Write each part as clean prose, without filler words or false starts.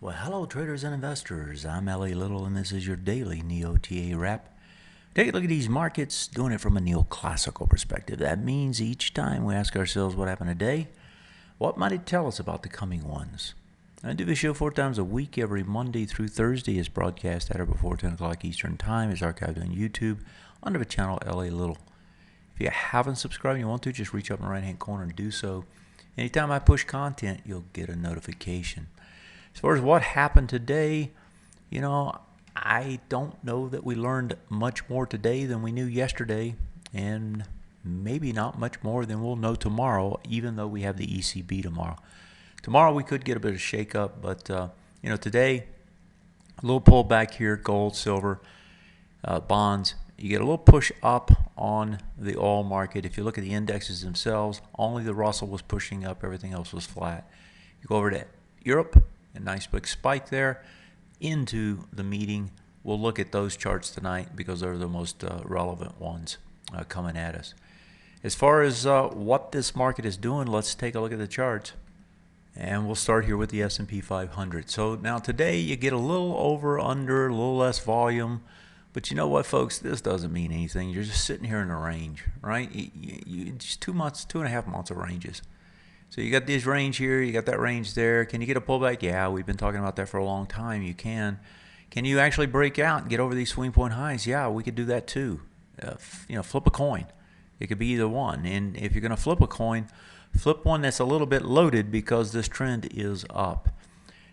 Well, hello, traders and investors. I'm L.A. Little, and this is your daily NeoTA wrap. Take a look at these markets, doing it from a neoclassical perspective. That means each time we ask ourselves what happened today, what might it tell us about the coming ones? I do the show 4 times a week, every Monday through Thursday. It's broadcast at or before 10 o'clock Eastern Time. It's archived on YouTube under the channel L.A. Little. If you haven't subscribed and you want to, just reach up in the right-hand corner and do so. Anytime I push content, you'll get a notification. As far as what happened today, I don't know that we learned much more today than we knew yesterday, and maybe not much more than we'll know tomorrow, even though we have the ECB tomorrow. Tomorrow we could get a bit of shake-up, but today, a little pullback here, gold, silver, bonds. You get a little push up on the oil market. If you look at the indexes themselves, only the Russell was pushing up, everything else was flat. You go over to Europe, a nice big spike there into the meeting. We'll look at those charts tonight because they're the most relevant ones coming at us. As far as what this market is doing, let's take a look at the charts. And we'll start here with the S&P 500. So now today you get a little over, under, a little less volume. But you know what, folks? This doesn't mean anything. You're just sitting here in a range, right? Just 2 months, 2.5 months of ranges. So you got this range here, you got that range there. Can you get a pullback? Yeah, we've been talking about that for a long time. You can. Can you actually break out and get over these swing point highs? Yeah, we could do that too. Flip a coin. It could be either one. And if you're going to flip a coin, flip one that's a little bit loaded because this trend is up.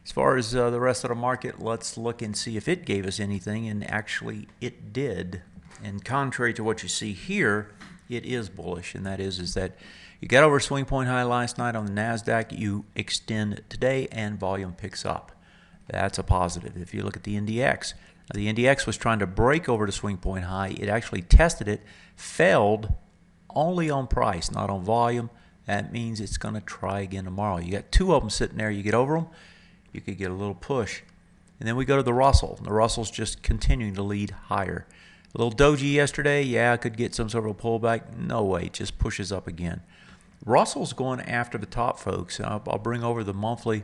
As far as the rest of the market, let's look and see if it gave us anything, and actually it did. And contrary to what you see here, it is bullish, and that is that you got over swing point high last night on the NASDAQ, you extend today, and volume picks up. That's a positive. If you look at the NDX, the NDX was trying to break over the swing point high. It actually tested it, failed only on price, not on volume. That means it's going to try again tomorrow. You got 2 of them sitting there. You get over them, you could get a little push. And then we go to the Russell. The Russell's just continuing to lead higher. A little doji yesterday. Yeah, I could get some sort of a pullback. No way. It just pushes up again. Russell's going after the top, folks. I'll bring over the monthly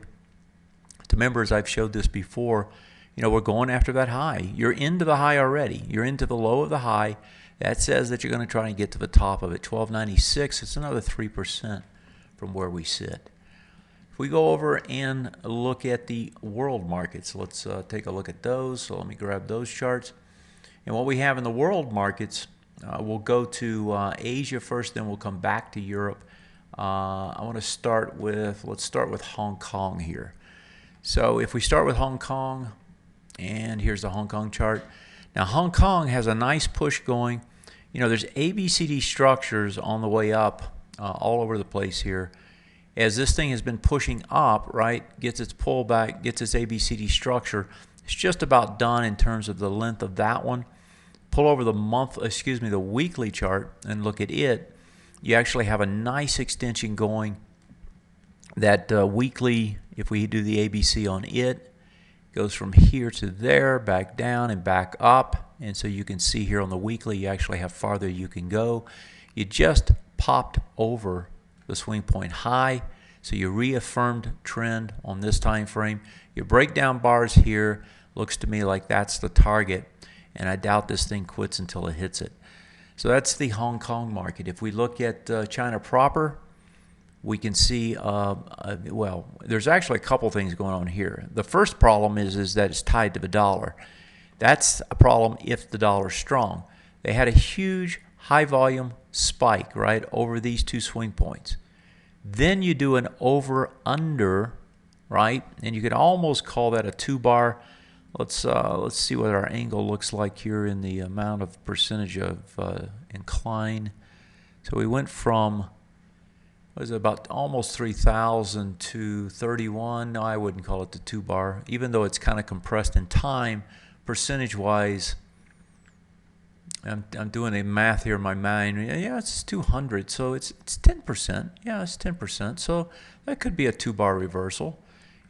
to members. I've showed this before. We're going after that high. You're into the high already. You're into the low of the high. That says that you're going to try and get to the top of it. 1296. It's another 3% from where we sit. If we go over and look at the world markets, let's take a look at those. So let me grab those charts. And what we have in the world markets, we'll go to Asia first, then we'll come back to Europe. I want to start with, let's start with Hong Kong here. So if we start with Hong Kong, and here's the Hong Kong chart. Now Hong Kong has a nice push going. There's ABCD structures on the way up all over the place here. As this thing has been pushing up, right, gets its pullback, gets its ABCD structure. It's just about done in terms of the length of that one. Pull over the weekly chart and look at it. You actually have a nice extension going. That weekly, if we do the ABC on it, goes from here to there, back down and back up. And so you can see here on the weekly, you actually have farther you can go. You just popped over the swing point high, so you reaffirmed trend on this time frame. Your breakdown bars here, looks to me like that's the target, and I doubt this thing quits until it hits it. So that's the Hong Kong market. If we look at China proper, we can see, well, there's actually a couple things going on here. The first problem is that it's tied to the dollar. That's a problem if the dollar's strong. They had a huge high volume spike, right, over these 2 swing points. Then you do an over-under, right, and you could almost call that a 2-bar. Let's see what our angle looks like here in the amount of percentage of incline. So we went from, what is it, about almost 3,000 to 31. No, I wouldn't call it the 2-bar, even though it's kind of compressed in time, percentage-wise. I'm doing a math here in my mind. Yeah, it's 200, so it's 10%. Yeah, it's 10%. So that could be a 2-bar reversal.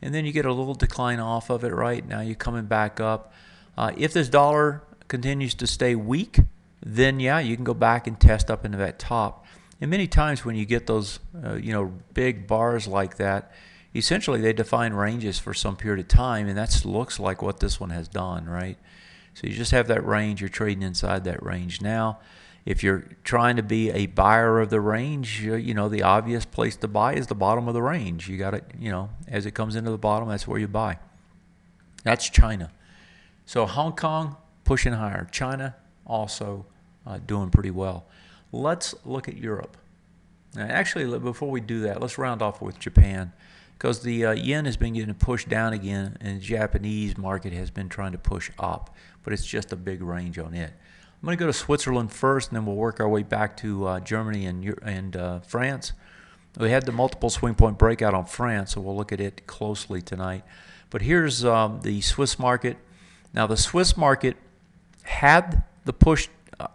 And then you get a little decline off of it, right? Now you're coming back up. If this dollar continues to stay weak, then yeah, you can go back and test up into that top. And many times when you get those, big bars like that, essentially they define ranges for some period of time, and that looks like what this one has done, right? So you just have that range, you're trading inside that range. Now, if you're trying to be a buyer of the range, you know, the obvious place to buy is the bottom of the range. You got it, you know, as it comes into the bottom, that's where you buy. That's China. So Hong Kong pushing higher. China also doing pretty well. Let's look at Europe. Now, actually, before we do that, let's round off with Japan, because the yen has been getting pushed down again, and the Japanese market has been trying to push up, but it's just a big range on it. I'm going to go to Switzerland first, and then we'll work our way back to Germany and France. We had the multiple swing point breakout on France, so we'll look at it closely tonight. But here's the Swiss market. Now, the Swiss market had the push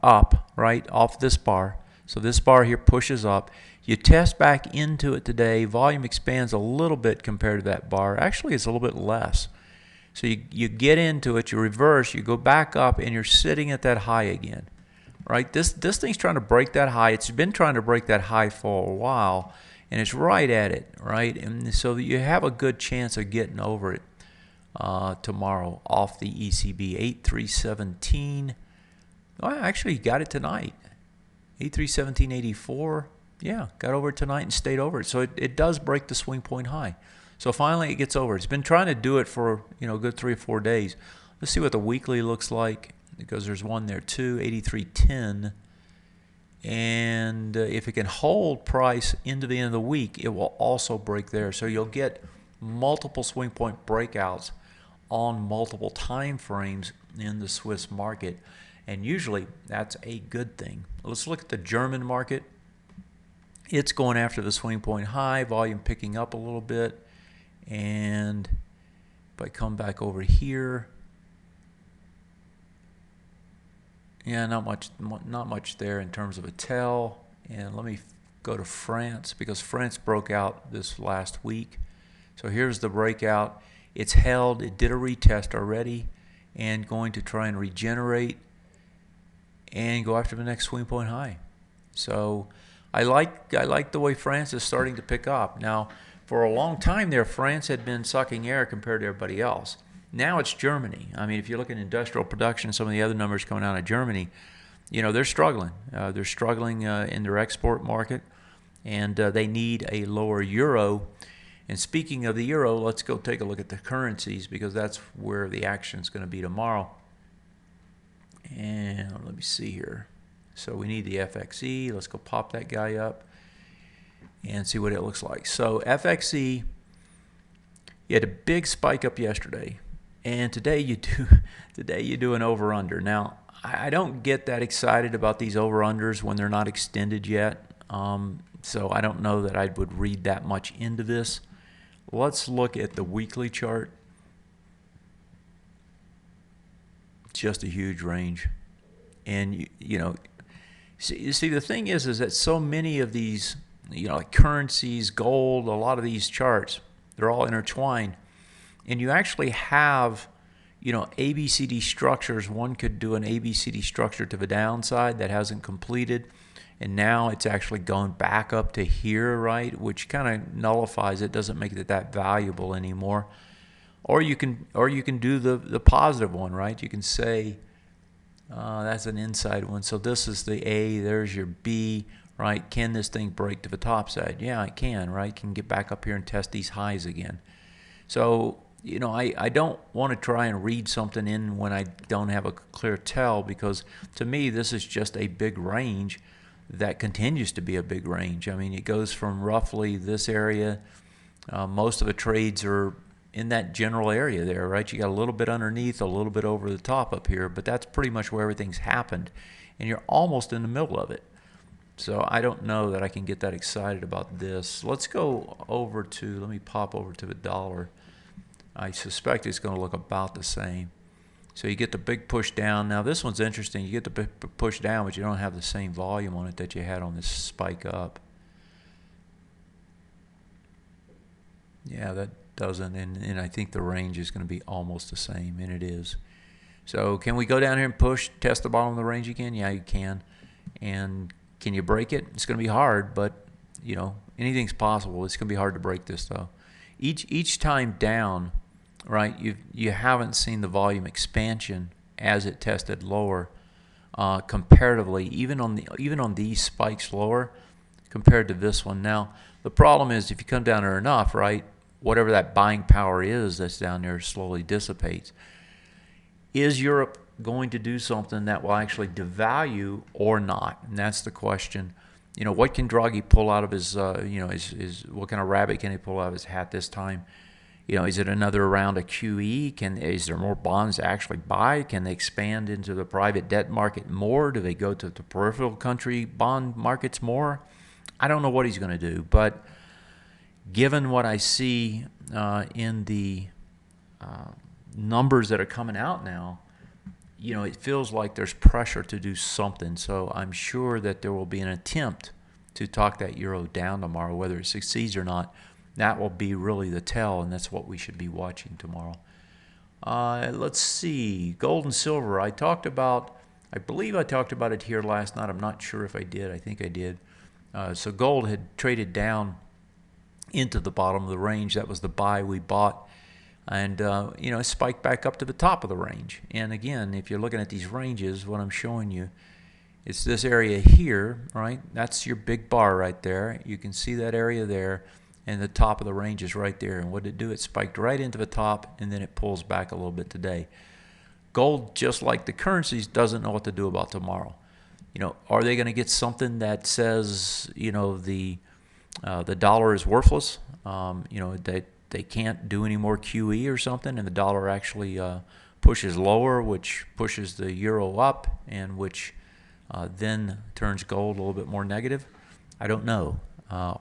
up, right, off this bar. So this bar here pushes up. You test back into it today. Volume expands a little bit compared to that bar. Actually, it's a little bit less. So you get into it, you reverse, you go back up, and you're sitting at that high again, right? This thing's trying to break that high. It's been trying to break that high for a while, and it's right at it, right? And so you have a good chance of getting over it tomorrow off the ECB. 8317. Oh, actually, you got it tonight. 8317.84. Yeah, got over it tonight and stayed over it. So it does break the swing point high. So finally it gets over. It's been trying to do it for, you know, a good 3 or 4 days. Let's see what the weekly looks like, because there's one there too, 8310. And if it can hold price into the end of the week, it will also break there. So you'll get multiple swing point breakouts on multiple time frames in the Swiss market. And usually that's a good thing. Let's look at the German market. It's going after the swing point high, volume picking up a little bit. And if I come back over here, yeah, not much there in terms of a tell. And let me go to France, because France broke out this last week. So here's the breakout. It's held. It did a retest already, and going to try and regenerate and go after the next swing point high. So I like the way France is starting to pick up. Now, for a long time there, France had been sucking air compared to everybody else. Now it's Germany. I mean, if you look at industrial production, some of the other numbers coming out of Germany, you know, they're struggling. They're struggling in their export market, and they need a lower euro. And speaking of the euro, let's go take a look at the currencies, because that's where the action is going to be tomorrow. And let me see here. So we need the FXE. Let's go pop that guy up and see what it looks like. So FXE, you had a big spike up yesterday, and today you do an over under. Now, I don't get that excited about these over unders when they're not extended yet. So I don't know that I would read that much into this. Let's look at the weekly chart. Just a huge range. And you know, see the thing is that so many of these, you know, like currencies, gold, a lot of these charts, they're all intertwined. And you actually have, you know, ABCD structures. One could do an ABCD structure to the downside that hasn't completed, and now it's actually going back up to here, right? Which kind of nullifies it, doesn't make it that valuable anymore. Or you can do the positive one, right? You can say that's an inside one. So this is the A, there's your B, right? Can this thing break to the top side? Yeah, it can, right? Can get back up here and test these highs again. So, you know, I don't want to try and read something in when I don't have a clear tell, because to me this is just a big range that continues to be a big range. I mean, it goes from roughly this area. Most of the trades are in that general area there, right? You got a little bit underneath, a little bit over the top up here, but that's pretty much where everything's happened, and you're almost in the middle of it. So I don't know that I can get that excited about this. Let's go over to, let me pop over to the dollar. I suspect it's going to look about the same. So you get the big push down. Now this one's interesting. You get the big push down, but you don't have the same volume on it that you had on this spike up. Yeah, that doesn't, and I think the range is going to be almost the same, and it is. So can we go down here and push, test the bottom of the range again? Yeah, you can. And can you break it? It's going to be hard, but, you know, anything's possible. It's going to be hard to break this, though. each time down, right? You haven't seen the volume expansion as it tested lower, comparatively, even on these spikes lower compared to this one. Now the problem is if you come down there enough, right? Whatever that buying power is that's down there slowly dissipates. Is Europe going to do something that will actually devalue or not? And that's the question. What can Draghi pull out of his, what kind of rabbit can he pull out of his hat this time? Is it another round of QE? Is there more bonds to actually buy? Can they expand into the private debt market more? Do they go to the peripheral country bond markets more? I don't know what he's going to do, but given what I see in the numbers that are coming out now, it feels like there's pressure to do something. So I'm sure that there will be an attempt to talk that euro down tomorrow. Whether it succeeds or not, that will be really the tell, and that's what we should be watching tomorrow. Let's see. Gold and silver. I believe I talked about it here last night. I'm not sure if I did. I think I did. So gold had traded down into the bottom of the range. That was the buy we bought. And, it spiked back up to the top of the range. And again, if you're looking at these ranges, what I'm showing you, it's this area here, right? That's your big bar right there. You can see that area there, and the top of the range is right there. And what did it do? It spiked right into the top, and then it pulls back a little bit today. Gold, just like the currencies, doesn't know what to do about tomorrow. Are they going to get something that says, the dollar is worthless? That they can't do any more QE or something, and the dollar actually pushes lower, which pushes the euro up, and which then turns gold a little bit more negative? I don't know.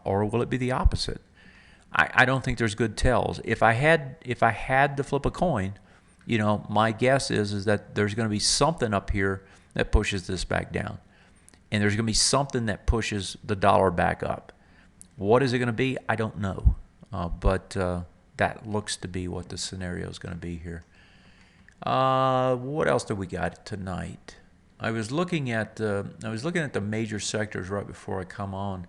Or will it be the opposite? I don't think there's good tells. If I had to flip a coin, my guess is that there's going to be something up here that pushes this back down, and there's going to be something that pushes the dollar back up. What is it going to be? I don't know. But that looks to be what the scenario is going to be here. What else do we got tonight? I was looking at the major sectors right before I come on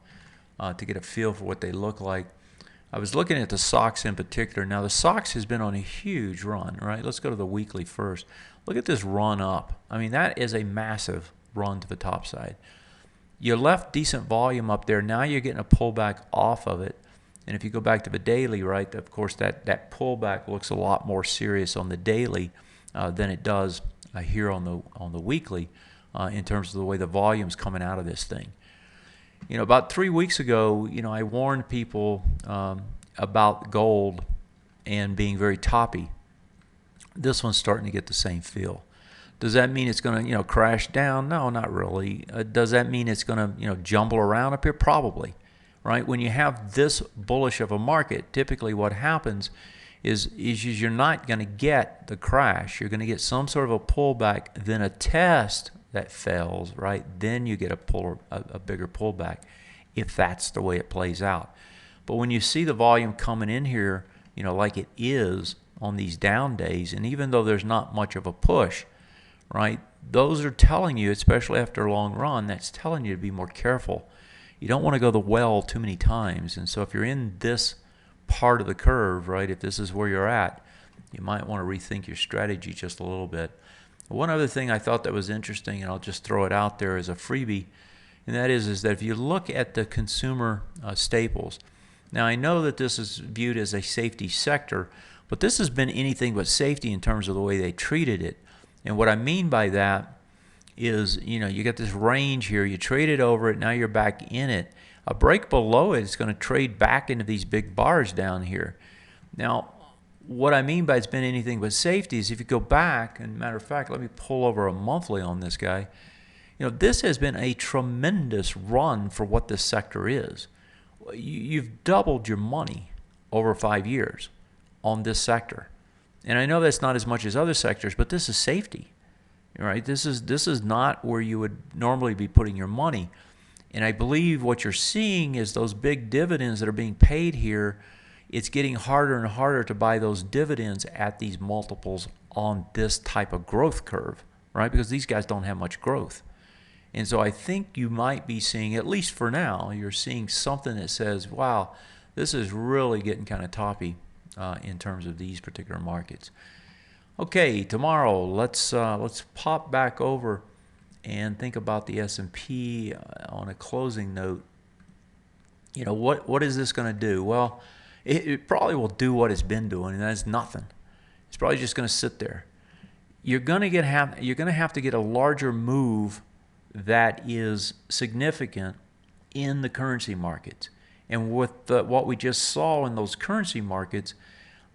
to get a feel for what they look like. I was looking at the SOX in particular. Now the SOX has been on a huge run, right? Let's go to the weekly first. Look at this run up. I mean, that is a massive run to the top side. You left decent volume up there. Now you're getting a pullback off of it. And if you go back to the daily, right, of course, that pullback looks a lot more serious on the daily than it does here on the weekly in terms of the way the volume's coming out of this thing. About 3 weeks ago, I warned people about gold and being very toppy. This one's starting to get the same feel. Does that mean it's going to, crash down? No, not really. Does that mean it's going to, jumble around up here? Probably. Right? When you have this bullish of a market, typically what happens is you're not going to get the crash. You're going to get some sort of a pullback, then a test that fails, right? Then you get a bigger pullback if that's the way it plays out. But when you see the volume coming in here, like it is on these down days, and even though there's not much of a push, right? Those are telling you, especially after a long run, that's telling you to be more careful. You don't want to go the well too many times. And so if you're in this part of the curve, right, if this is where you're at, you might want to rethink your strategy just a little bit. One other thing I thought that was interesting, and I'll just throw it out there as a freebie, and that is that if you look at the consumer staples, now I know that this is viewed as a safety sector, but this has been anything but safety in terms of the way they treated it. And what I mean by that is, you get this range here, you traded over it, now you're back in it. A break below it is going to trade back into these big bars down here. Now, what I mean by it's been anything but safety is if you go back, and matter of fact, let me pull over a monthly on this guy. This has been a tremendous run for what this sector is. You've doubled your money over 5 years on this sector. And I know that's not as much as other sectors, but this is safety. Right? This is not where you would normally be putting your money. And I believe what you're seeing is those big dividends that are being paid here. It's getting harder and harder to buy those dividends at these multiples on this type of growth curve, right? Because these guys don't have much growth. And so I think you might be seeing, at least for now, you're seeing something that says, wow, this is really getting kind of toppy in terms of these particular markets. Okay, tomorrow let's pop back over and think about the S&P on a closing note. You know, what is this going to do? Well, it probably will do what it's been doing, and that's nothing. It's probably just going to sit there. You're going to have to get a larger move that is significant in the currency markets. And with what we just saw in those currency markets,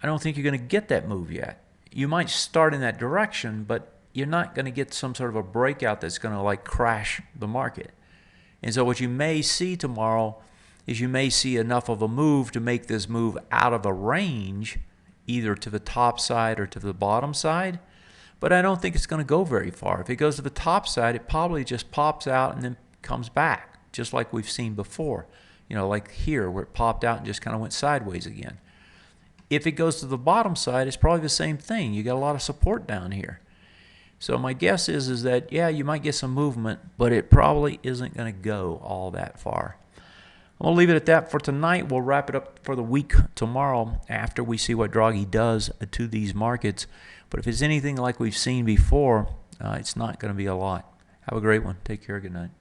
I don't think you're going to get that move yet. You might start in that direction, but you're not going to get some sort of a breakout that's going to like crash the market. And so what you may see tomorrow is you may see enough of a move to make this move out of a range, either to the top side or to the bottom side. But I don't think it's going to go very far. If it goes to the top side, it probably just pops out and then comes back, just like we've seen before. You know, like here where it popped out and just kind of went sideways again. If it goes to the bottom side, it's probably the same thing. You got a lot of support down here. So my guess is that, yeah, you might get some movement, but it probably isn't going to go all that far. I'm going to leave it at that for tonight. We'll wrap it up for the week tomorrow after we see what Draghi does to these markets. But if it's anything like we've seen before, it's not going to be a lot. Have a great one. Take care. Good night.